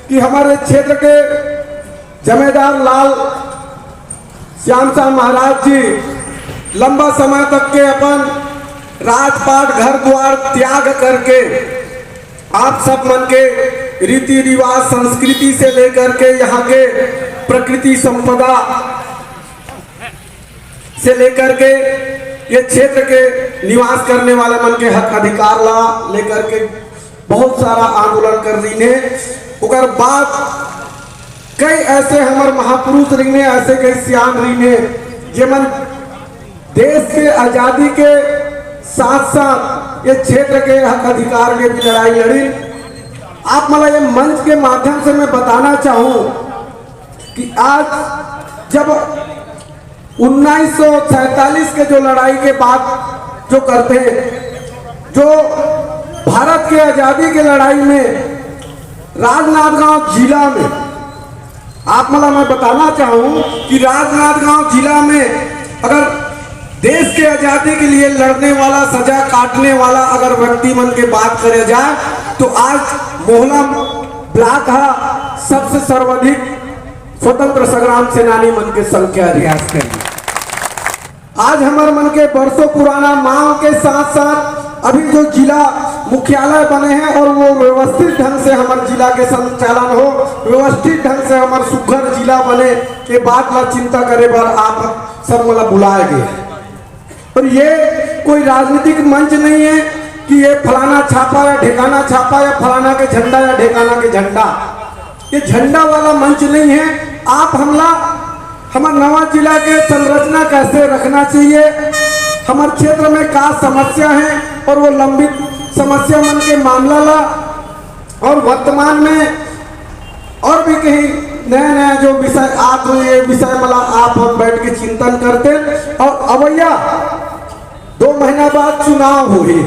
कि हमारे क्षेत्र के जमींदार लाल श्याम शाह महाराज जी लंबा समय तक के अपन राजपाट घर द्वार त्याग करके आप सब मन के रीति रिवाज संस्कृति से लेकर के यहाँ के प्रकृति संपदा से लेकर के ये क्षेत्र के निवास करने वाले मन के हक अधिकार ला लेकर के बहुत सारा आंदोलन कर रही ने। उगर बाद कई ऐसे हमारे महापुरुष रही ने, ऐसे कई सियान रही ने जेमन देश के आजादी के साथ साथ ये क्षेत्र के हक अधिकार में भी लड़ाई लड़ी। आप मतलब ये मंच के माध्यम से मैं बताना चाहूं कि आज जब 1947 के जो लड़ाई के बाद जो करते जो भारत के आजादी के लड़ाई में राजनांदगांव जिला में आप मतलब मैं बताना चाहूं कि राजनांदगांव जिला में अगर देश के आजादी के लिए लड़ने वाला सजा काटने वाला अगर व्यक्ति मन के बात करे जाए तो आज मोहला ब्लॉक है सबसे सर्वाधिक स्वतंत्र संग्राम सेनानी मन के संख्या रियाज करी। आज हमारे मन के बरसों पुराना मांग के साथ साथ अभी जो जिला मुख्यालय बने हैं और वो व्यवस्थित ढंग से हमारे जिला के संचालन हो, व्यवस्थित ढंग से हमारे सुघर जिला बने के बाद में चिंता करे पर आप सब मतलब बुलाए गए। पर ये कोई राजनीतिक मंच नहीं है कि ये फलाना छापा या ढेकाना छापा या फलाना के झंडा या ढेकाना के झंडा, ये झंडा वाला मंच नहीं है। आप हमला हमारे नवा जिला के संरचना कैसे रखना चाहिए, हमारे क्षेत्र में क्या समस्या है और वो लंबित समस्या मन के मामला ला और वर्तमान में और भी कहीं नया नया जो विषय आप ये विषय मला आप हम बैठ के चिंतन करते। और अवैया 2 महीना बाद चुनाव हुई,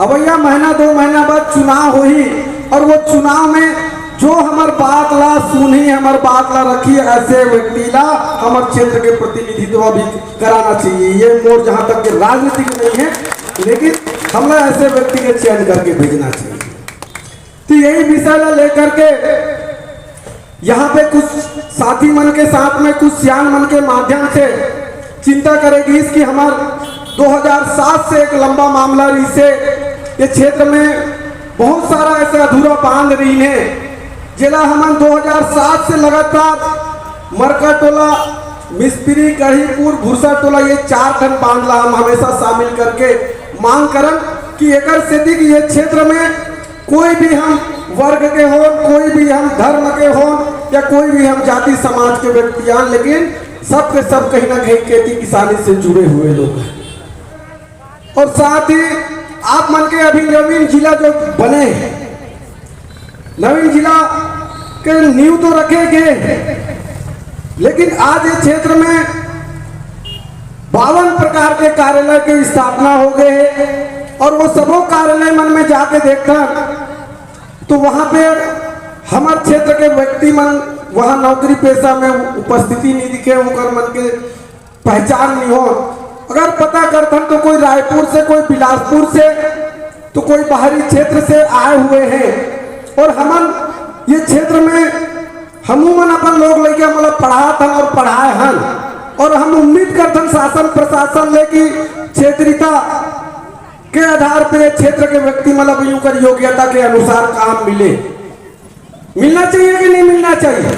अवैया महीना 2 महीना बाद चुनाव हुई और वो चुनाव में जो हमार बात ला सुनी हमार बात ला रखी ऐसे व्यक्ति ला हमारे क्षेत्र के प्रतिनिधित्व भी कराना चाहिए। ये मोर जहां तक के राजनीतिक नहीं है लेकिन हमें ऐसे व्यक्ति के चयन करके भेजना चाहिए। तो यही विषय ला लेकर के यहाँ पे कुछ साथी मन के साथ में कुछ सियान मन के माध्यम से चिंता करेगी इसकी हमारे 2007 से एक लंबा मामला रही से ये क्षेत्र में बहुत सारा ऐसे अधूरा बांध रही है जिला हम 2007 से लगातार मरका टोला मिस्त्री कढ़ीपुर भूसा टोला ये 4 टन बांध ला हम हमेशा शामिल करके मांग करन कि एक स्थिति की ये क्षेत्र में कोई भी हम वर्ग के हो, कोई भी हम धर्म के हो या कोई भी हम जाति समाज के व्यक्ति हैं, लेकिन सब के सब कहीं ना कहीं खेती किसानी से जुड़े हुए लोग हैं। और साथ ही आप मन के अभी नवीन जिला जो बने हैं, नवीन जिला के नींव तो रखे गए लेकिन आज इस क्षेत्र में 52 प्रकार के कार्यालय की स्थापना हो गए और वो सबों कार्यालय मन में जाके देखता तो वहां पे हमारे क्षेत्र के व्यक्ति मन वहां नौकरी पेशा में उपस्थिति नहीं दिखे, उनकर मन के पहचान नहीं हो। अगर पता करता तो कोई रायपुर से, कोई बिलासपुर से, तो कोई बाहरी क्षेत्र से आए हुए हैं और हम ये क्षेत्र में हमूमन अपन लोग लेके मतलब पढ़ा था और पढ़ाए हन और हम उम्मीद करते हैं शासन प्रशासन लेकी क्षेत्रीयता के आधार पे क्षेत्र के व्यक्ति मतलब यूं कर योग्यता के अनुसार काम मिलना चाहिए कि नहीं मिलना चाहिए।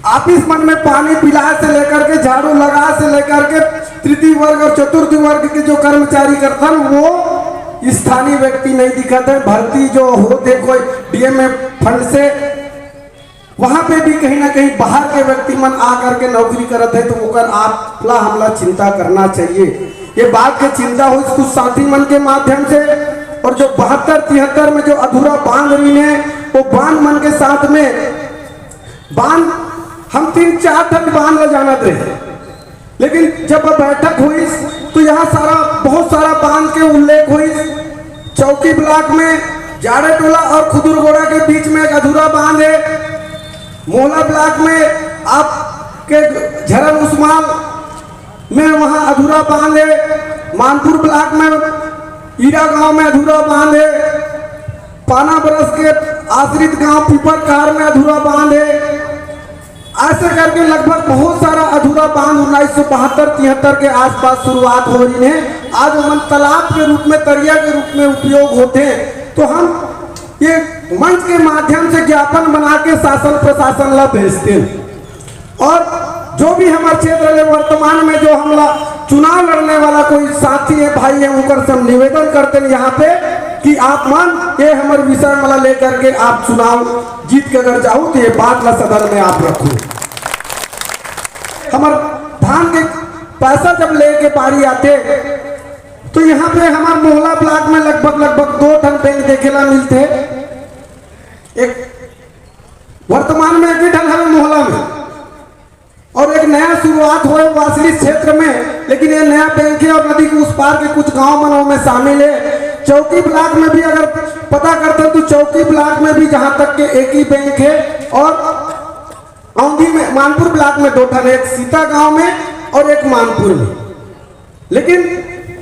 ऑफिस मन में पानी पिलाए से लेकर के झाड़ू लगा से लेकर के तृतीय वर्ग और चतुर्थ वर्ग के जो कर्मचारी करता वो स्थानीय व्यक्ति नहीं दिखते है। भर्ती जो होते कोई डीएमए फंड से वहां पे भी कहीं ना कहीं बाहर के व्यक्ति मन आकर के नौकरी करते है तो ओकर आपला हमला चिंता करना चाहिए। ये बात के चिंता हुई कुछ साथी मन के माध्यम से और जो 72-73 में जो अधूरा बांध रही है वो बांध मन के साथ में बांध हम 3-4 टन बांध ले जाना थे, लेकिन जब बैठक हुई तो यहाँ बहुत सारा बांध के उल्लेख हुई। चौकी ब्लॉक में जाड़े टोला और खुदुरगोड़ा के बीच में एक अधूरा बांध है, मोहला ब्लॉक में आपके झरम उस्मान में वहां अधूरा बांध है, मानपुर ब्लॉक में ईरा गांव में अधूरा बांध है, पाना बरस के आश्रित गांव पीपरकार में अधूरा बांध है। ऐसे करके लगभग बहुत सारा अधूरा बांध 1972-73 के आसपास शुरुआत हो रही है। आज हम तालाब के रूप में, तरिया के रूप में उपयोग होते हैं। तो हम ये मंच के माध्यम से ज्ञापन बना के शासन प्रशासन ला भेजते हैं। और जो भी हमारे क्षेत्र में वर्तमान में जो हमला चुनाव लड़ने वाला कोई साथी है, भाई है, उनकर सब निवेदन करते हैं यहाँ पे कि आप मन ये हमारे विषय मला लेकर के आप चुनाव जीत के अगर जाओ तो ये बात ला सदन में आप रखो। हमारे धान के पैसा जब लेके बारी आते तो यहाँ पे हमारे मोहला ब्लॉक में लगभग 2 टन बैंक देखेला मिलते। एक वर्तमान में 1 टन हमें मोहला में, और एक नया शुरुआत हुआ वासली क्षेत्र में, लेकिन ये नया बैंक है और नदी के उस पार के कुछ गांव मनों में शामिल है। चौकी ब्लॉक में भी अगर पता करते हैं तो चौकी ब्लॉक में भी जहां तक के एक ही बैंक है, और औंधी में मानपुर ब्लॉक में 2 टन, एक सीता गांव में और एक मानपुर में। लेकिन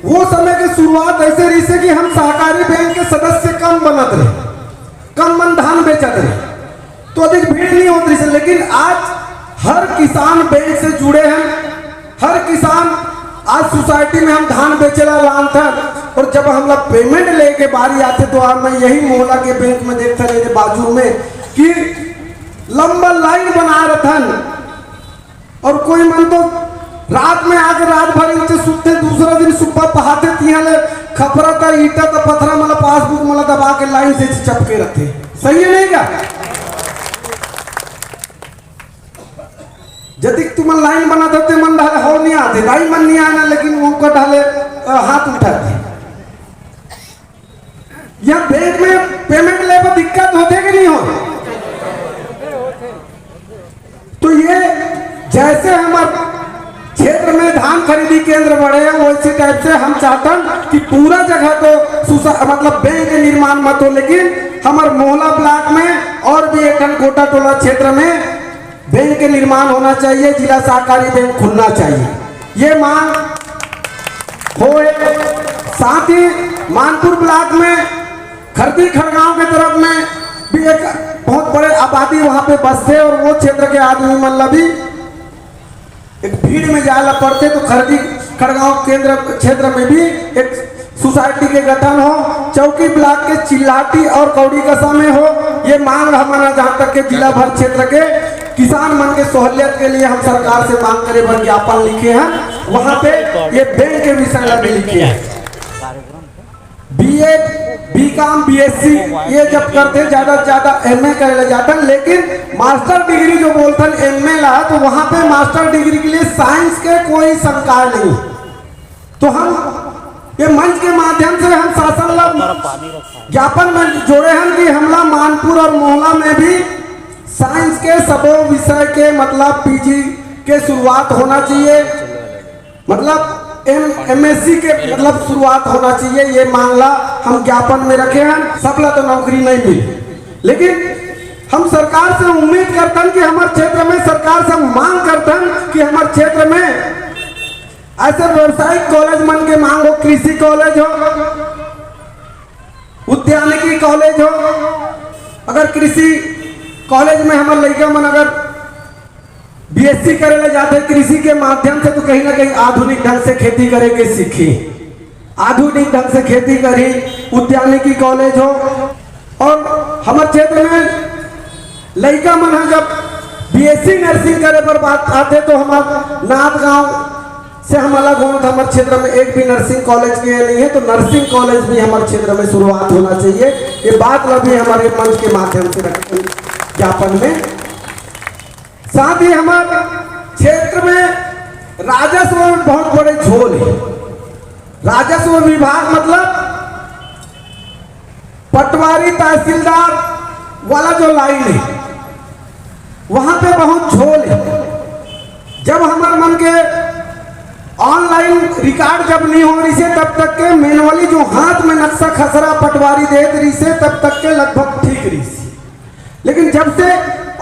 वो समय की शुरुआत ऐसे रही से कि हम सहकारी बैंक के सदस्य कम बनत रहे, कम मन धान बेचत रहे, तो अधिक भीड़ नहीं होती रही। लेकिन आज हर किसान बैंक से जुड़े हैं। हर किसान आज सोसाइटी में हम धान बेचेला लान था, और जब हम लोग पेमेंट लेके बारी आते तो आज मैं यही मोहल्ला के बैंक में देखता रहे बाजू में कि लंबा लाइन बना रखन, और कोई मन तो रात में आकर रात भर नीचे सुते, दूसरा दिन सुबह पहाते तिहां ले खपरा था, ईटा था, पत्थरा मला पासबुक मला दबा के लाइन से चपके रखते। सही है नहीं क्या? यदि तुम लाइन बना देते मन ढाले हो नहीं आते, दाई मन नहीं आना, लेकिन उनको ढाले हाथ उठाते। या बैंक में पेमेंट ले पर दिक्कत होते कि नहीं हो? तो ये जैसे हमारे क्षेत्र में धान खरीदी केंद्र बढ़े हैं, वैसे टाइप से हम चाहते हैं कि पूरा जगह तो मतलब बैंक के निर्माण मत हो, लेकिन हमारे मोहल्ला ब्लॉक में और भी एक कोटा टोला क्षेत्र में बैंक के निर्माण होना चाहिए, जिला सहकारी बैंक खुलना चाहिए, ये मांग हो। साथ ही मानपुर ब्लॉक में खरदी खड़गांव के तरफ में भी एक बहुत बड़े आबादी वहां पे बसते, और वो क्षेत्र के आदमी मतलब भी एक भीड़ में जाला पड़ते, तो खरदी खड़गांव केंद्र क्षेत्र में भी एक सोसाइटी के गठन हो, चौकी ब्लॉक के चिल्लाटी और कौड़ी कसा में हो। ये मांग हमारा जहां तक के जिला भर क्षेत्र के किसान मन के सहूलियत के लिए हम सरकार से मांग करे पर ज्ञापन लिखे हैं। वहां पे ये बैंक के विषय में लिखे हैं। बीए, बीकॉम, बीएससी ये जब करते ज्यादा से ज्यादा एमए करे जाता, लेकिन मास्टर डिग्री जो बोलते हैं एमए ला, तो वहां पे मास्टर डिग्री के लिए साइंस के कोई संकाय नहीं। तो हम ये मंच के माध्यम से हम शासन ला ज्ञापन में जोड़े हैं कि हमला मानपुर और मोहल्ला में भी साइंस के सबो विषय के मतलब पीजी के शुरुआत होना चाहिए, मतलब एमएससी के मतलब शुरुआत होना चाहिए। ये मामला हम ज्ञापन में रखे हैं। सबला तो नौकरी नहीं मिली, लेकिन हम सरकार से उम्मीद करते हैं कि हमारे क्षेत्र में सरकार से मांग करते हैं कि हमारे क्षेत्र में ऐसे व्यवसायिक कॉलेज मन के मांग हो, कृषि कॉलेज हो, उद्यानिकी कॉलेज हो। अगर कृषि कॉलेज में हमारे लड़का मन अगर बीएससी करे ले जाते कृषि के माध्यम से, तो कहीं ना कहीं आधुनिक ढंग से खेती करे के सीखी, आधुनिक ढंग से खेती करी। उद्यानिकी कॉलेज हो, और हमारे क्षेत्र में लड़का मन जब बीएससी नर्सिंग करे पर बात आते तो हमारे नाथ गांव से हम अलग हो, हमारे क्षेत्र में एक भी नर्सिंग कॉलेज के नहीं है, तो नर्सिंग कॉलेज भी हमारे क्षेत्र में शुरुआत होना चाहिए। ये बात भी हमारे मंच के माध्यम से रखते ज्ञापन में। साथ ही हमारे क्षेत्र में राजस्व में बहुत बड़े झोल है। राजस्व विभाग मतलब पटवारी तहसीलदार वाला जो लाइन है, वहां पे बहुत झोल है। जब हमारे मन के ऑनलाइन रिकॉर्ड जब नहीं हो रही से तब तक के मैनुअली जो हाथ में नक्शा खसरा पटवारी दे रही से तब तक के लगभग ठीक रही से, लेकिन जब से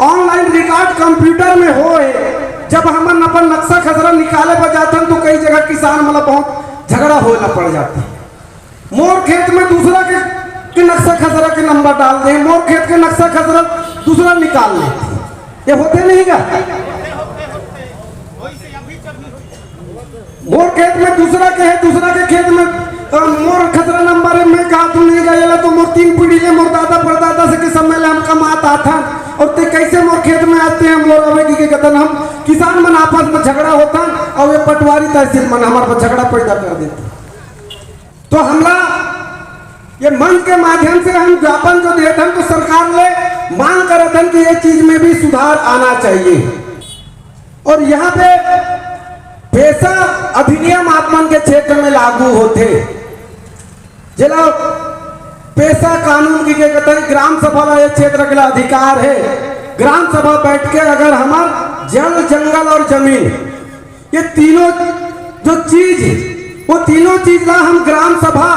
ऑनलाइन रिकॉर्ड कंप्यूटर में हो, जब हम अपन नक्शा खसरा निकाले पर जाते हैं तो कई जगह किसान मतलब बहुत झगड़ा होना पड़ जाती है। मोर खेत में दूसरा के नक्शा खसरा के नंबर डाल दे, मोर खेत के नक्शा खसरा दूसरा निकाल ले, ये होते नहीं का? मोर खेत में दूसरा के है, दूसरा के खेत में मोर खसरा नंबर है, मैं कहा तू नहीं गया तो मोर 3 पीढ़ी ले मोर दादा परदादा से के समय ले हम कमाता था, और ते कैसे मोर खेत में आते हैं मोर अवेगी के कतन हम किसान मन आपस में झगड़ा होता और ये पटवारी तहसील मन हमारे पर झगड़ा पैदा कर देते। तो हमला ये मंच के माध्यम से हम ज्ञापन जो दिए थे तो सरकार ने मांग करे थे कि ये चीज में भी सुधार आना चाहिए। और यहाँ पे पेशा अधिनियम आपमन के क्षेत्र में लागू होते, जिला पेशा कानून की कहते ग्राम सभा का एक क्षेत्र के अधिकार है। ग्राम सभा बैठ के अगर हमार जल जंगल और जमीन ये तीनों जो चीज वो तीनों चीज ला हम ग्राम सभा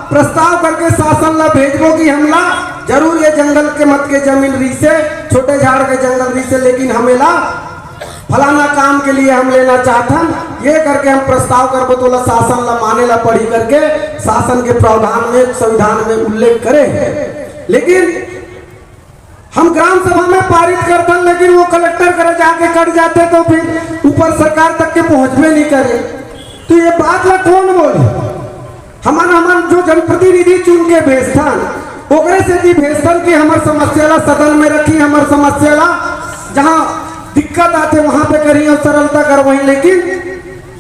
प्रस्ताव करके शासन ला भेजबो कि हमला जरूर ये जंगल के मत के जमीन री से छोटे झाड़ के जंगल री से, लेकिन हमेला फलाना काम के लिए हम लेना चाहतन, ये करके हम प्रस्ताव करबो तो शासन ला माने ला पढ़ी करके शासन के प्रावधान में संविधान में उल्लेख करे। लेकिन हम ग्राम सभा में पारित करते, लेकिन वो कलेक्टर करे जाके कट जाते तो फिर ऊपर सरकार तक के पहुंचबे नहीं करे। तो ये बात ला कौन बोले? हमार जो जनप्रतिनिधि चुन के भेजथन ओकरे से दी भेजथन कि हमार समस्या ला सदन में रखी, हमार समस्या ला जहाँ दिक्कत आते वहां पे करिए और सरलता करवाई। लेकिन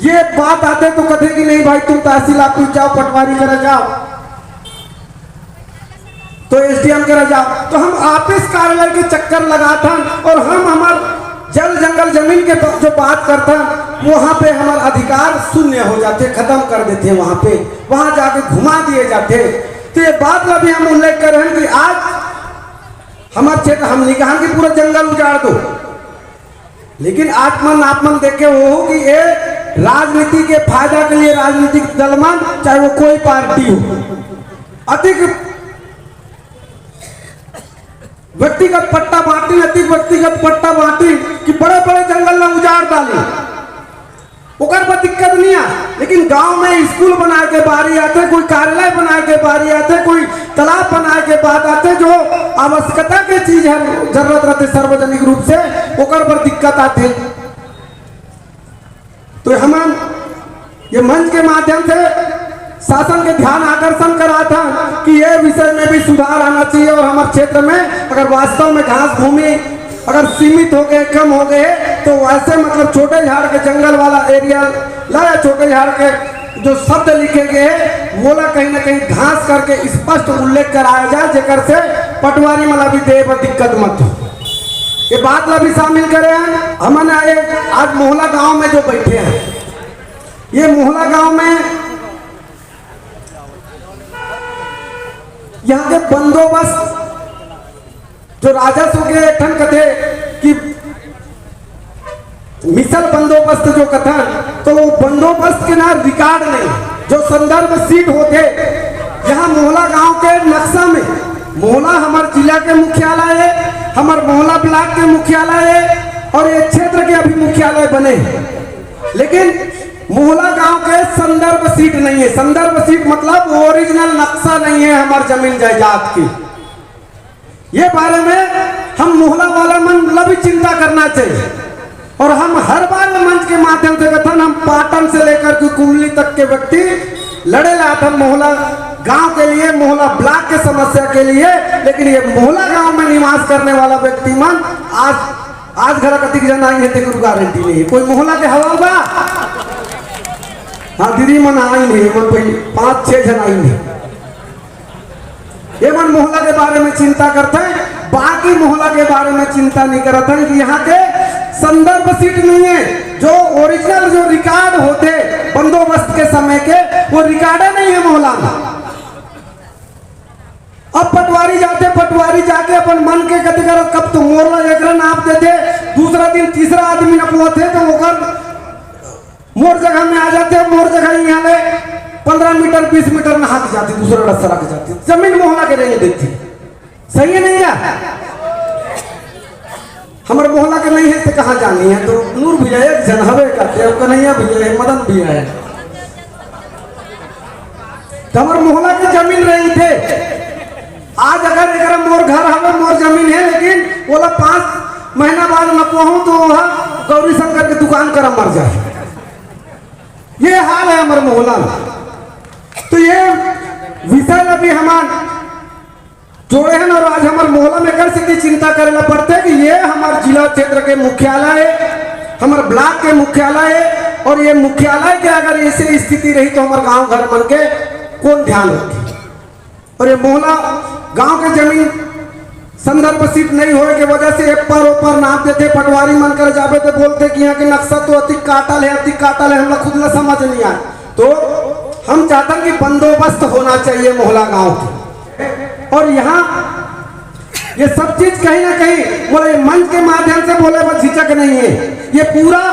ये बात आते तो कहते कि नहीं भाई तुम तहसील ऑफिस जाओ, पटवारी करे जाओ, तो एसडीएम करे जाओ। तो हम ऑफिस कार्यालय के चक्कर लगाता और हम हमार जल जंगल जमीन के जो बात करते हैं वहां पे हमारे अधिकार शून्य हो जाते, खत्म कर देते हैं, वहां जाके घुमा दिए जाते। तो ये बात ला भी हम उल्लेख कर रहे हैं कि आज हमारे क्षेत्र हम नहीं कहा कि पूरा जंगल उजाड़ दो, लेकिन आत्मन देखे वो कि ये राजनीति के फायदा के लिए राजनीतिक दलमान चाहे वो कोई पार्टी हो अधिक व्यक्तिगत पट्टा बांटी, अधिक व्यक्तिगत पट्टा बांटी कि बड़े बड़े जंगल में उजाड़ डाले, ओकर पर दिक्कत नहीं है। लेकिन गांव में स्कूल बनाए के बारी आते, कोई कार्यालय बनाए के बारी आते, कोई तालाब बनाए के बाद आते, जो आवश्यकता के चीज है जरूरत रहते सार्वजनिक रूप से, ओकर पर दिक्कत आते। तो हम ये मंच के माध्यम से शासन के ध्यान आकर्षण करा था कि ये विषय में भी सुधार आना चाहिए। और हमारे क्षेत्र में अगर वास्तव में घास भूमि अगर सीमित हो गए, कम हो गए, तो वैसे मतलब छोटे झाड़ के जंगल वाला एरिया लाया, छोटे झाड़ के जो शब्द लिखे गए वो ला कहीं ना कहीं घास करके स्पष्ट उल्लेख कराया जाए, जेकर से पटवारी मला भी दे पर दिक्कत मत हो। ये बात ला भी शामिल करे हैं। हमने आज मोहला गांव में जो बैठे हैं, ये मोहला गांव में यहाँ के बंदोबस्त जो राजस्व के ठन कथे कि मिसल बंदोबस्त जो कथन, तो वो बंदोबस्त के ना रिकॉर्ड नहीं, जो संदर्भ सीट होते यहाँ मोहला गांव के नक्शा में, मोहला हमारे जिला के मुख्यालय है, हमारे मोहला ब्लॉक के मुख्यालय है और ये क्षेत्र के अभी मुख्यालय बने, लेकिन मोहला गांव के संदर्भ सीट नहीं है। संदर्भ सीट मतलब ओरिजिनल नक्शा नहीं है हमारे जमीन जायदाद की। ये बारे में हम मोहला वाला मन भी चिंता करना चाहिए। और हम हर बार मंच के माध्यम से कथन हम पाटन से लेकर के कुमली तक के व्यक्ति लड़े लाते मोहला गांव के लिए, मोहला ब्लॉक के समस्या के लिए, लेकिन ये मोहला गांव में निवास करने वाला व्यक्ति मन आज घर कतिक जन आई है तो गारंटी नहीं है। कोई मोहला के हवा बा? हाँ दीदी मन आई नहीं, मन 5-6 जन आई नहीं। ये मन मोहल्ला के बारे में चिंता करते हैं, बाकी मोहल्ला के बारे में चिंता नहीं करते हैं कि यहाँ के संदर्भ सीट नहीं है, जो ओरिजिनल जो रिकॉर्ड होते बंदोबस्त के समय के वो रिकॉर्ड नहीं है मोहल्ला में। अब पटवारी जाते, पटवारी जाके अपन मन के गति कर कब तो मोरला एक नाप देते, दूसरा दिन तीसरा आदमी नपवाते तो वो मोर जगह में आ जाते, मोर जगह यहाँ ले 15 मीटर 20 मीटर में हाथ जाती, दूसरा रास्ता रख जाती, जमीन मोहल्ला के नहीं देती। सही है नहीं है? हमारे मोहल्ला के नहीं है तो कहाँ जानी है? तो नूर भैया एक जन हवे करते हैं, कन्हैया भैया है, मदन भैया है। तो हमारे मोहल्ला की जमीन रही थे। आज अगर एक मोर घर हवे मोर जमीन है, लेकिन बोला 5 महीना बाद न पहुँ तो वह गौरी शंकर की दुकान कर मर जाए। ये हाल है हमारे मोहल्ला में। तो ये विषय अभी हमारे जोड़े हैं और आज हमारे मोहल्ला में कर सकती चिंता करेला पड़ते है कि ये हमारे जिला क्षेत्र के मुख्यालय है, हमारे ब्लॉक के मुख्यालय है, और ये मुख्यालय के अगर ऐसी स्थिति रही तो हमारे गांव घर मन के कौन ध्यान रखे। और ये मोहल्ला गांव के जमीन संदर्भ सिद्ध नहीं होने की वजह से एक पर ऊपर नाप देते, पटवारी मन कर जावे तो बोलते कि यहाँ के नक्शा तो अति काटल है, हम लोग खुद न समझ नहीं आए। तो हम चाहते हैं कि बंदोबस्त होना चाहिए मोहल्ला गांव की। और यहाँ ये सब चीज कहीं ना कहीं बोले मंच के माध्यम से बोले बस झिझक नहीं है, ये पूरा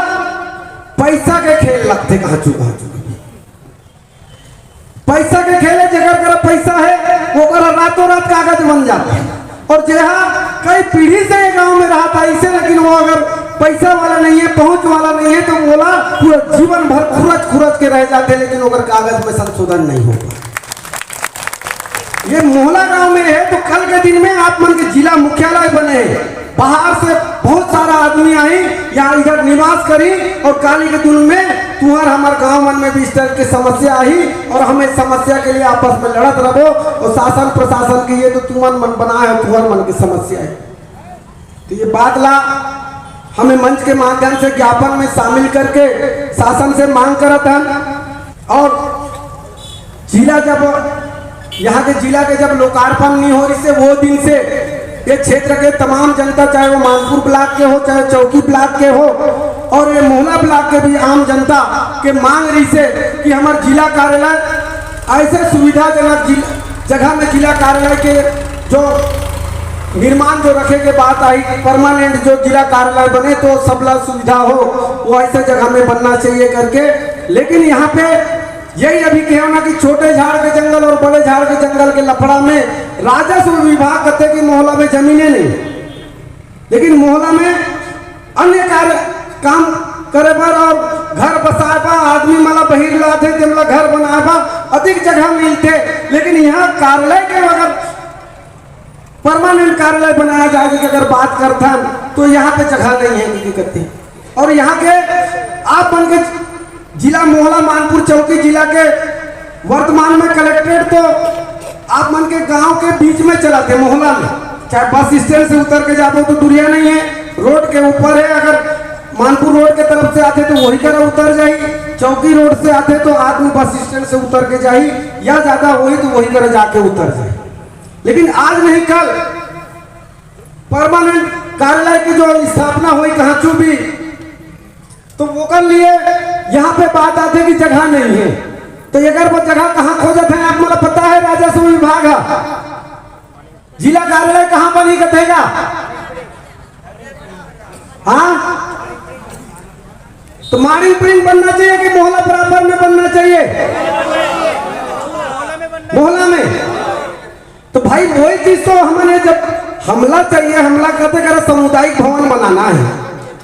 पैसा के खेल लगते। कहाँ चुका पैसा के खेल है, जगह कर पैसा है वो कर रातों रात कागज बन जाता है। और जहाँ कई पीढ़ी से गांव में रहा था इसे, लेकिन वो अगर पैसा वाला नहीं है, पहुंच वाला नहीं है, तो बोला पूरा जीवन भर खुरच के रह जाते, लेकिन अगर कागज में संशोधन नहीं होगा। ये मोहल्ला गांव में है तो कल के दिन में आप मन के जिला मुख्यालय बने, बाहर से बहुत सारा आदमी आई यहाँ इधर निवास करी, और काली के दिन में तुम्हार हमारे गांव मन में भी इस तरह की समस्या आई, और हमें समस्या के लिए आपस में लड़त रहो। और शासन प्रशासन की ये तो तुम्हार मन बना है, तुम्हार मन की समस्या है। तो ये बात ला हमें मंच के माध्यम से ज्ञापन में शामिल करके शासन से मांग करत हैं। और जिला जब यहाँ के जिला के जब लोकार्पण नहीं हो रही से वो दिन से ये क्षेत्र के तमाम जनता, चाहे वो मानपुर ब्लॉक के हो, चाहे चौकी ब्लॉक के हो, और ये मोहल्ला ब्लॉक के भी आम जनता के मांग रही से कि हमारे जिला कार्यालय ऐसे सुविधाजनक जगह में जिला कार्यालय के जो निर्माण जो रखे के बात आई, परमानेंट जो जिला कार्यालय बने तो सबला सुविधा हो, वो ऐसे जगह में बनना चाहिए करके। लेकिन यहाँ पे यही अभी कहो ना कि छोटे झाड़ के जंगल और बड़े झाड़ के जंगल के लफड़ा में राजस्व विभाग कहते कि मोहल्ला में जमीनें नहीं, लेकिन मोहल्ला में अन्य कार्य काम करे पर और घर बसाए बा आदमी मला बहिर लाते तेमला घर बनाए बा अधिक जगह मिलते, लेकिन यहाँ कार्यालय के अगर परमानेंट कार्यालय बनाया जाए की अगर बात करते हैं तो यहाँ पे जगह नहीं है की करते। और यहाँ के आप मन के जिला मोहल्ला मानपुर चौकी जिला के वर्तमान में कलेक्ट्रेट तो आप मन के गांव के बीच में चलाते मोहल्ला में, चाहे बस स्टैंड से उतर के जाते तो दूरिया नहीं है, रोड के ऊपर है। अगर मानपुर रोड के तरफ से आते तो वही तरह उतर जाए, चौकी रोड से आते तो आदमी बस स्टैंड से उतर के जाए, या ज्यादा हुई तो वही तरह जाके उतर जाए। लेकिन आज नहीं कल परमानेंट कार्यालय की जो स्थापना हुई कहाँ चू भी, तो वो कर लिए यहाँ पे बात आते कि जगह नहीं है। तो अगर वो जगह कहाँ खोजत है आप मुझे पता है, राजस्व विभाग जिला कार्यालय कहाँ बनी कथेगा? हाँ, तो मारी प्रिंट बनना चाहिए कि मोहल्ला बराबर में बनना चाहिए? मोहल्ला में। तो भाई वही चीज तो हमने जब हमला चाहिए, हमला कहते कर सामुदायिक भवन बनाना है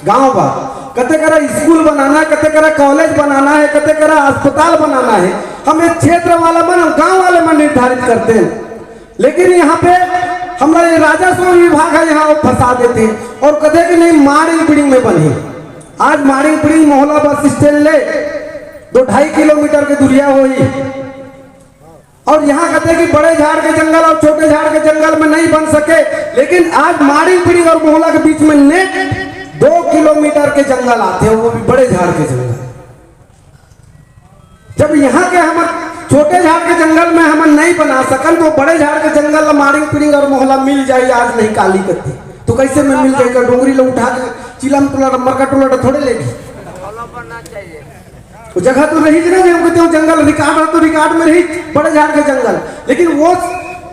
गांव बा, कहते करा स्कूल बनाना है, कहते करा कॉलेज बनाना है, कहते करा अस्पताल बनाना है, हम एक क्षेत्र वाला मन गांव वाले मन निर्धारित करते हैं। लेकिन यहाँ पे हमारे राजस्व विभाग है यहाँ फंसा देते हैं और कहते कि नहीं मारिंग बिल्डिंग में बनी। आज मारिंग बिल्डिंग मोहल्ला बस स्टैंड ले 2-2.5 किलोमीटर की दूरिया हुई, और यहाँ कहते कि बड़े झाड़ के जंगल और छोटे झाड़ के जंगल में नहीं बन सके, लेकिन आज मारिंग बिल्डिंग और मोहल्ला के बीच में नेट 2 किलोमीटर के जंगल आते हैं, वो भी बड़े झाड़ के जंगल। जब यहाँ के हम छोटे झाड़ के जंगल में हम नहीं बना सकन तो बड़े झाड़ के जंगल मारिंग पिरिंग और मोहल्ला मिल जाए। आज नहीं काली करती तो कैसे में मिल जाएगा? डोंगरी ले उठा के चिलम टोला मरका टोला थोड़े लेगी, तो जगह तो रही ना, हम कहते हो जंगल रिकॉर्ड तो रिकॉर्ड में रही बड़े झाड़ के जंगल, लेकिन वो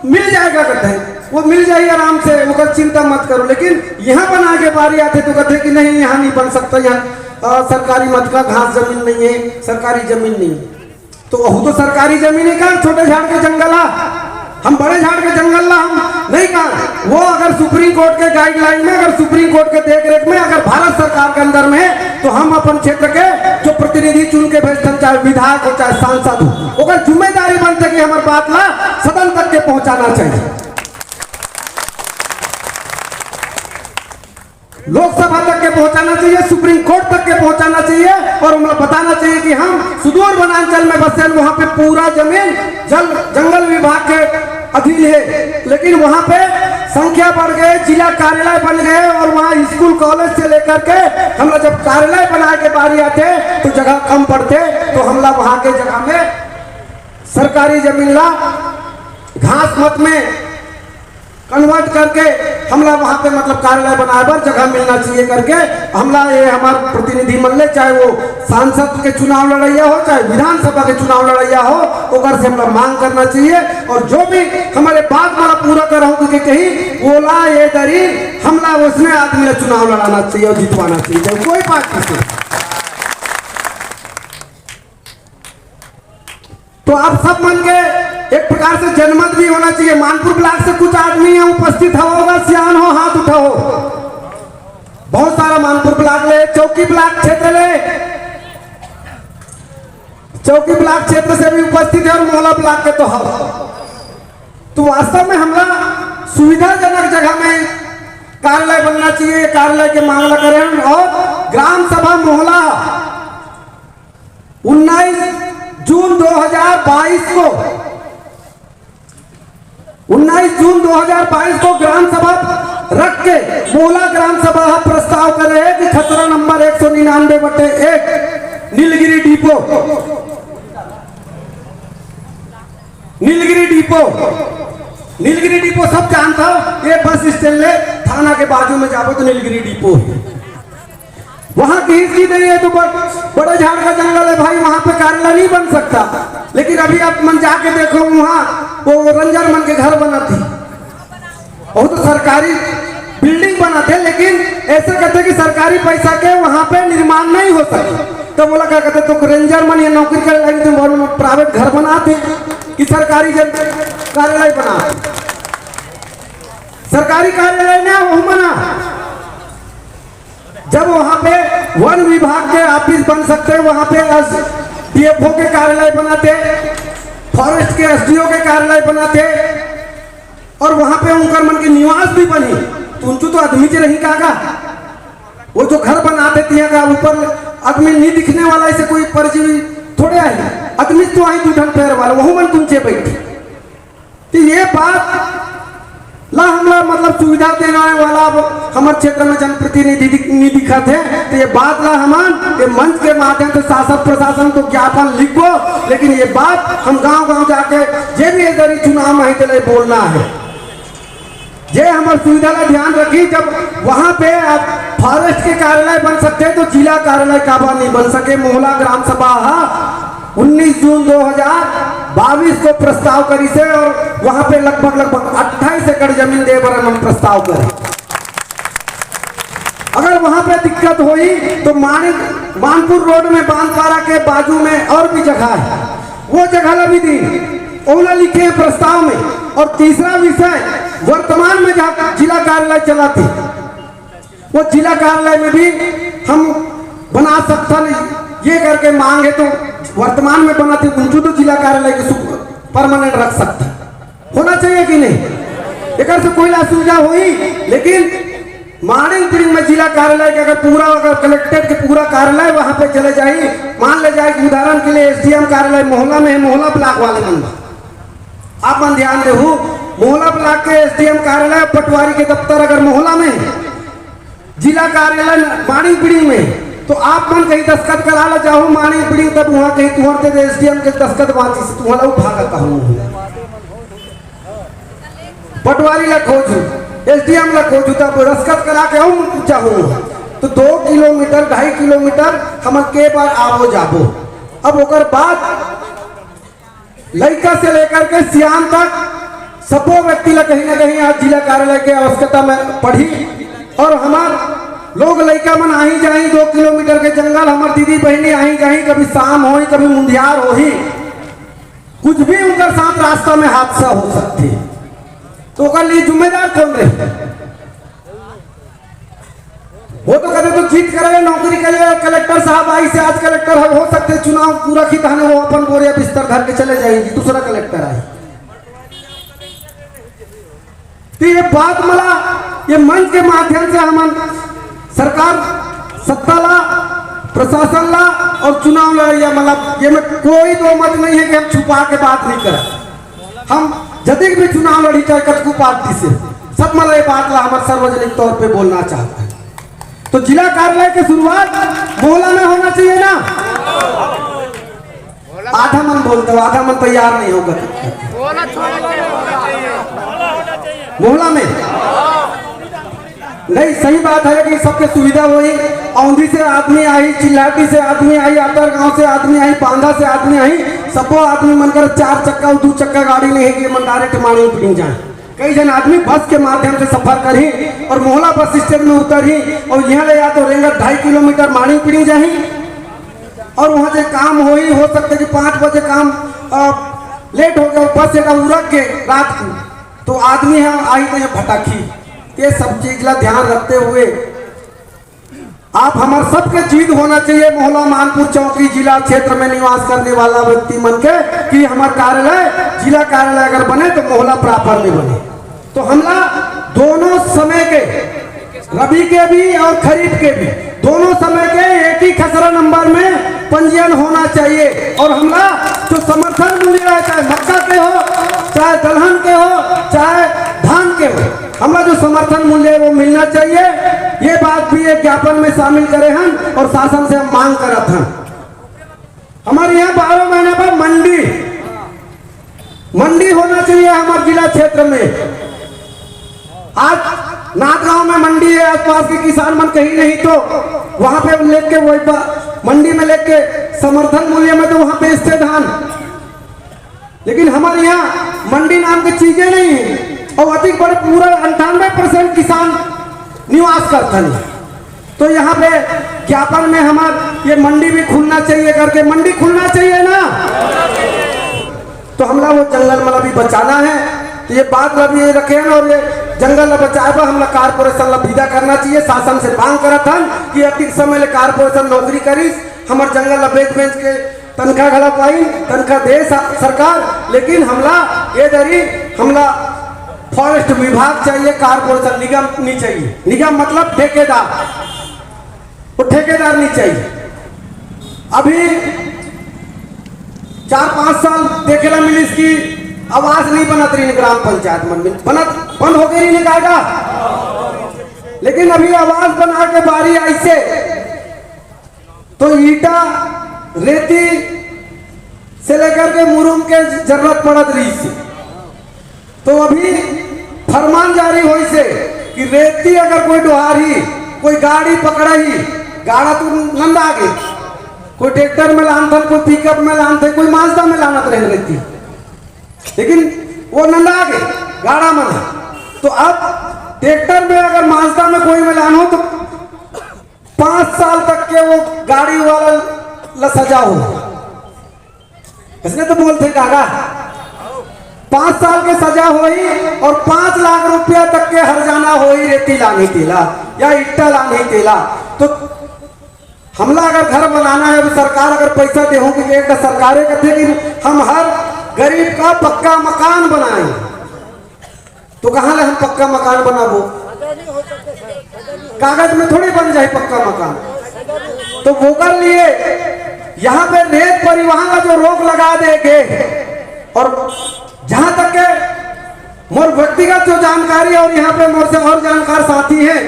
मिल जाएगा कहते हैं, वो मिल जाए आराम से, वो चिंता मत करो। लेकिन यहाँ बना के बारी आते तो कहते कि नहीं यहाँ नहीं बन सकता, यहाँ सरकारी मत का घास जमीन नहीं है, सरकारी जमीन नहीं है। तो वह तो सरकारी जमीन है कहा, छोटे झाड़ के जंगल हम बड़े झाड़ के जंगल ला हम नहीं कहा। वो अगर सुप्रीम कोर्ट के गाइडलाइन में, अगर सुप्रीम कोर्ट के देख रेख में, अगर भारत सरकार के अंदर में है तो हम अपन क्षेत्र के जो प्रतिनिधि चुन के भेजते, चाहे विधायक हो चाहे सांसद हो, ओकर जिम्मेदारी बनते कि हमारे बात ला सदन तक के पहुंचाना चाहिए, लोकसभा तक के पहुंचाना चाहिए, सुप्रीम कोर्ट तक के पहुंचाना चाहिए और हमें बताना चाहिए कि हम सुदूर वनांचल में बसे, वहां पे पूरा जमीन जंगल विभाग के अधीन है, लेकिन वहां पे संख्या बढ़ गए, जिला कार्यालय बन गए और वहां स्कूल कॉलेज से लेकर के हम जब कार्यालय बनाए के बारी आते तो जगह कम पड़ते, तो हमला वहां के जगह में सरकारी जमीन ला घास मत में कन्वर्ट करके हमला वहां पे मतलब कार्यालय बनाए पर जगह मिलना चाहिए करके हमला ये हमारे प्रतिनिधि मंडल, चाहे वो सांसद के चुनाव लड़ैया हो चाहे विधानसभा के चुनाव लड़ैया हो, ओकर से हमला मांग करना चाहिए और जो भी हमारे बात मारा पूरा कर रहा कि कहीं बोला ये दरी हमला उसमें आदमी चुनाव लड़ाना चाहिए और जितवाना चाहिए कोई पार्टी से। तो आप सब मन के एक प्रकार से जनमत भी होना चाहिए। मानपुर ब्लॉक से कुछ आदमी यहाँ उपस्थित होगा, सियान हो हाथ उठाओ, बहुत सारा मानपुर ब्लॉक ले, चौकी ब्लॉक क्षेत्र ले, चौकी ब्लॉक क्षेत्र से भी उपस्थित है और मोहला ब्लॉक के तो हम, तो वास्तव में हमला सुविधाजनक जगह में कार्यालय बनना चाहिए, कार्यालय के मांगला करें और ग्राम सभा मोहला 19 जून 2022 को 19 जून 2022 को ग्राम सभा रख के मोहला ग्राम सभा प्रस्ताव कर रहे हैं कि खतरा number 199/1 Nilgiri depot, Nilgiri depot, Nilgiri depot सब जानता हो, ये बस स्टैंड ले थाना के बाजू में जाओ तो नीलगिरी डिपो वहां खींच की नहीं है तो बड़े झाड़ का जंगल है भाई, वहां पे कार्यालय नहीं बन सकता। लेकिन अभी आप मन जाके देखो वहां वो रंजन मन के घर बना थी, वो तो सरकारी बिल्डिंग बनाते, लेकिन ऐसे कहते कि सरकारी पैसा के वहां पे निर्माण नहीं हो सके, तो बोला क्या कहते तो रेंजर मन या नौकरी करे लगे तो प्राइवेट घर बनाते कि सरकारी कार्यालय बनाते, सरकारी कार्यालय ना वो बना। जब वहां पे वन विभाग के ऑफिस बन सकते, वहां पे डीएफओ के कार्यालय बनाते, फॉरेस्ट के एसडीओ के कार्यालय बनाते और वहां पे उनका मन की निवास भी बनी, तो उनको तो आदमी के रही कागा, वो जो घर बनाते थे का ऊपर आदमी नहीं दिखने वाला, ऐसे कोई परजीवी थोड़े आए, आदमी तो आई दूधन पैर वाला वह मन तुमचे बैठे, तो ये बात ला हमला मतलब सुविधा देने वाला हमारे क्षेत्र में जनप्रतिनिधि नहीं दिखा थे, तो ये बात ला हमान ये मंच के माध्यम से शासन प्रशासन को ज्ञापन लिखो, लेकिन ये बात हम गांव-गांव जाके जे भी इधर चुनाव में ही बोलना है, जे हमारे सुविधा का ध्यान रखी। जब वहां पे आप फॉरेस्ट के कार्यालय बन सकते तो जिला कार्यालय काबा नहीं बन सके। मोहला ग्राम सभा 19 जून 2022 को प्रस्ताव करी से और वहां पे लगभग 28 एकड़ जमीन दे बर हम प्रस्ताव करें। अगर वहां पे दिक्कत हुई तो मानपुर रोड में बांसवाड़ा के बाजू में और भी जगह है, वो जगह भी दी ओला लिखे हैं प्रस्ताव में। और तीसरा विषय वर्तमान में जहाँ जिला कार्यालय चलाते वो जिला कार्यालय में भी हम बना सकते, ये करके मांगे तो वर्तमान में बनाते उनको तो जिला कार्यालय के परमानेंट रख सकते, होना चाहिए कि नहीं, एक से कोई असुविधा हुई। लेकिन मानिंग में जिला कार्यालय के अगर कलेक्टेड के पूरा कार्यालय वहां पे चले जाए, मान ले जाए उदाहरण के लिए एसडीएम कार्यालय मोहल्ला में है, मोहल्ला ब्लॉक वाले मन आप मन ध्यान दे मोहल्ला ब्लॉक के एसडीएम कार्यालय पटवारी के दफ्तर अगर मोहल्ला में है, जिला कार्यालय मानिंग बिल्डिंग में, तो आप मन कहीं दस्खत करा ला चाहो मानिंग बिल्डिंग, तब वहां कहीं तुहरते एसडीएम के दस्खत वाची से तुम्हारा उठा कहूँ पटवारी ला खोजू एसडीएम ला खोजू तब दस्खत करा के हम चाहूँ तो 2 किलोमीटर 2.5 किलोमीटर हम के बार आवो जाबो। अब ओकर बाद लड़का से लेकर के सियान तक सबो व्यक्ति ला कहीं ना कहीं आज जिला कार्यालय के आवश्यकता में पड़ी और हमार लोग लड़का मन आई जाई 2 किलोमीटर के जंगल, हमार दीदी बहनी आई जाई, कभी शाम हो कभी मुंदियार हो ही, कुछ भी उनके साथ रास्ता में हादसा हो सकती है, तो लिए जिम्मेदार कौन रहे? वो तो कहते तो जीत करे नौकरी के लिए कलेक्टर साहब आई से आज कलेक्टर हो सकते चुनाव पूरा खिताने वो अपन बोरिया बिस्तर घर के चले जाएंगी, दूसरा कलेक्टर आई। तो ये बात मला ये मंच के माध्यम से हम सरकार सत्ता ला प्रशासन ला और चुनाव लड़िया, मतलब ये में कोई दो मत नहीं है कि हम छुपा के बात नहीं करें। हम जदि भी चुनाव लड़ी चाहे कटकू पार्टी से सब मतलब ये बात ला हमारे सार्वजनिक तौर पे बोलना चाहते हैं। तो जिला कार्यालय की शुरुआत मोहल्ला में होना चाहिए ना। आधा मन बोलते हो, आधा मन तैयार नहीं होगा मोहल्ला में। नहीं, सही बात है कि सबके सुविधा हुई। औंधी से आदमी आई, चिल्लाटी से आदमी आई, आतर गांव से आदमी आई, पांधा से आदमी आई, सबको आदमी मनकर 4 चक्का और 2 चक्का गाड़ी नहीं है कि मन डायरेक्ट मानी पिटिंग जाए। कई जन आदमी बस के माध्यम से सफर करी और मोहल्ला बस स्टैंड में उतरी और यहाँ ले या तो रेंगत 2.5 किलोमीटर मानी पिटिंग जाही और वहाँ से काम हो सकते कि 5 बजे काम लेट हो गया, बस एक उड़क के रात को तो आदमी है आई तो भटकी। ये सब चीज ला ध्यान रखते हुए आप हमारे सबके जीत होना चाहिए मोहल्ला मानपुर चौकी जिला क्षेत्र में निवास करने वाला व्यक्ति मन के कि हमारा कार्यालय जिला कार्यालय अगर बने तो मोहल्ला प्रॉपर में बने। तो हमला दोनों समय के रबी के भी और खरीफ के भी दोनों समय के एक ही खसरा नंबर में पंजीयन होना चाहिए। और हमला जो समर्थन मूल्य है चाहे मक्का के हो, चाहे दलहन के हो, चाहे धान के हो, हमारा जो समर्थन मूल्य है वो मिलना चाहिए। ये बात भी एक ज्ञापन में शामिल करे हैं और शासन से हम मांग करत हैं। हमारे यहाँ 12 महीने पर मंडी होना चाहिए हमारे जिला क्षेत्र में। आज नाथगांव में मंडी है, आसपास के किसान मन कहीं नहीं तो वहां पे लेके वही मंडी में लेके समर्थन मूल्य में तो वहां बेचते धान, लेकिन हमारे यहाँ मंडी नाम की चीजें नहीं है और अधिक बड़े पूरा 98% किसान निवास करते हैं। तो यहाँ पे ज्ञापन में हमारे ये मंडी भी खुलना चाहिए करके, मंडी खुलना चाहिए ना। तो हमला वो जंगल मतलब भी बचाना है। तो ये बात भी ये रखे हैं और ये जंगल बचाए पर हमला कारपोरेशन ला विदा करना चाहिए। शासन से मांग करा था कि अधिक समय ले कारपोरेशन नौकरी करी, हमारे जंगल ला बेच के तनख्वाह घला पाई, तनख्वाह दे सरकार, लेकिन हमला ये दरी हमला फॉरेस्ट विभाग चाहिए, कारपोरेशन निगम नहीं चाहिए। निगम मतलब ठेकेदार, वो ठेकेदार नहीं चाहिए। अभी 4-5 साल देखेला मिली इसकी आवाज नहीं बनत रही ग्राम पंचायत में, बंद हो गई नहीं जाएगा, लेकिन अभी आवाज बना के बारी आई से तो ईटा रेती से लेकर के मुरुम के जरूरत पड़त रही से। तो अभी फरमान जारी हुई से कि रेती अगर कोई डोहारी कोई गाड़ी पकड़ाई, गाड़ा तो नंदा आगे, कोई ट्रैक्टर में लान था, कोई पिकअप में लान थे, कोई माजदा में लानत रह रहती, लेकिन वो नंदा आगे गाड़ा में। तो अब ट्रैक्टर में अगर माजदा में कोई में लान हो तो 5 साल तक के वो गाड़ी वाला ला सजा हो। इसने तो बोलते काका 5 साल के सजा हुई और 5 लाख रुपया तक के हर्जाना हुई रेती लानी तेला या ईटा लानी तेला। तो हमला अगर घर बनाना है तो सरकार अगर पैसा दे हो कि एक सरकारें कहते कि हम हर गरीब का पक्का मकान बनाएं, तो कहाँ ले हम पक्का मकान बनाबो? कागज में थोड़ी बन जाए पक्का मकान। तो वो कर लिए यहाँ पे रेत परिवहन का जो रोक लगा देंगे। और जहां तक के मोर व्यक्तिगत जो जानकारी और यहाँ पे मोर से और जानकार साथी हैं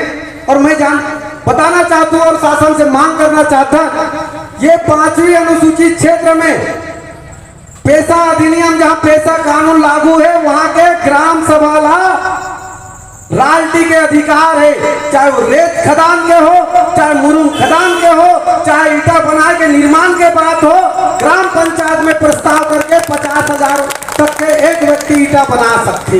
और मैं बताना चाहता हूँ और शासन से मांग करना चाहता, ये 5वीं अनुसूचित क्षेत्र में पेशा अधिनियम जहां पेशा कानून लागू है वहां के ग्राम सभा ला राल्टी के अधिकार है, चाहे वो रेत खदान के हो, चाहे मुरुम खदान के हो, चाहे ईटा बना के निर्माण के बात हो, ग्राम पंचायत में प्रस्ताव करके 50,000 तक के एक व्यक्ति ईटा बना सकते।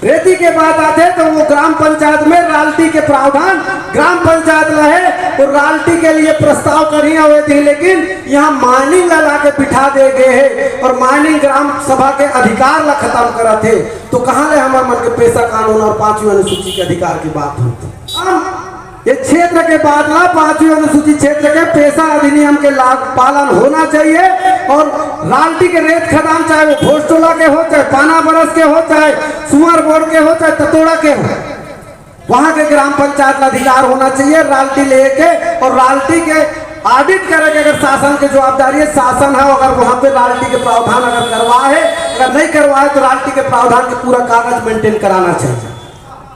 रेती के बाद आते तो वो ग्राम पंचायत में राल्टी के प्रावधान ग्राम पंचायत रहे और राल्टी के लिए प्रस्ताव करी हुए थे, लेकिन यहाँ माइनिंग ला के बिठा दे गए हैं और माइनिंग ग्राम सभा के अधिकार ला खत्म करा थे। तो कहाँ ले हमारे मन के पेशा कानून और 5वीं अनुसूची के अधिकार की बात होती। ये क्षेत्र के बादला 5वीं अनुसूचित क्षेत्र के पेशा अधिनियम के पालन होना चाहिए। और राल्टी के रेत खदान, चाहे वो भोजटोला के हो, चाहे पाना बरस के हो, चाहे सुअर बोर्ड के हो, चाहे ततोड़ा के हो, वहां के ग्राम पंचायत का अधिकार होना चाहिए राल्टी लेके। और राल्टी के ऑडिट करेंगे, अगर शासन की जवाबदारी है, शासन है, अगर वहां पे राल्टी के प्रावधान अगर करवा है, अगर नहीं करवा है तो राल्टी के प्रावधान के पूरा कागज मेंटेन कराना चाहिए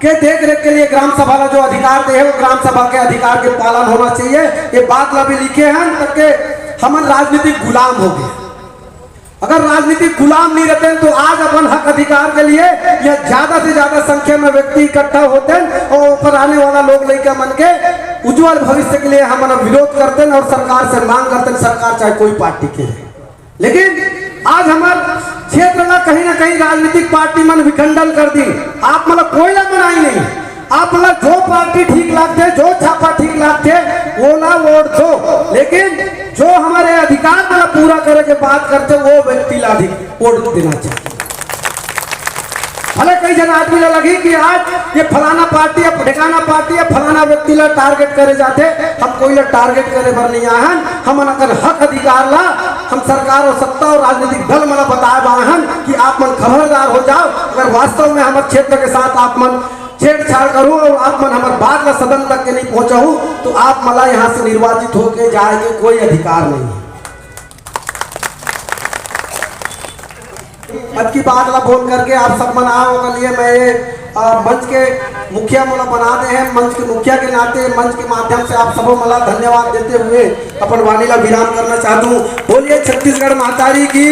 के देख रेख के लिए ग्राम सभा का जो अधिकार दे है वो ग्राम सभा के अधिकार के पालन होना चाहिए। ये बात भी लिखे हैं ताकि हम राजनीतिक गुलाम हो गए। अगर राजनीतिक गुलाम नहीं रहते तो आज अपन हक अधिकार के लिए या ज्यादा से ज्यादा संख्या में व्यक्ति इकट्ठा होते और ऊपर आने वाला लोग लेकर मन के उज्जवल भविष्य के लिए हम विरोध करते और सरकार से मांग करते, सरकार चाहे कोई पार्टी के रहे। लेकिन आज हमारे क्षेत्र में कहीं ना कहीं राजनीतिक पार्टी मन विखंडन कर दी। आप मतलब कोई ना बनाई नहीं, आप मतलब जो पार्टी ठीक लगते, जो छापा ठीक लगते वो ना वोट दो, लेकिन जो हमारे अधिकार मतलब पूरा करे के बात करते वो व्यक्ति ला वोट देना चाहिए। भले कई जन आदमी लगी कि आज ये फलाना पार्टी है, ढिकाना पार्टी है, फलाना व्यक्ति ला टारगेट करे जाते, हम कोई ला टारगेट करे भर नहीं आहन। हम अगर हक अधिकार ला हम सरकार और सत्ता और राजनीतिक दल मला बताए बाहन कि आप मन खबरदार हो जाओ, अगर वास्तव में हमारे क्षेत्र के साथ आप मन छेड़छाड़ करूं और आप मन हमारे बात ला सदन तक के नहीं पहुंचाऊं तो आप मला यहाँ से निर्वाचित होके जाएंगे, कोई अधिकार नहीं है। आज की बात ला बोल करके आप सब मनाओ के लिए मैं ये मंच के मुखिया मला बना दे हैं। मंच के मुखिया के नाते मंच के माध्यम से आप सबको मला धन्यवाद देते हुए अपन वाणी ला विराम करना चाहता हूँ। बोलिए छत्तीसगढ़ मातारी की।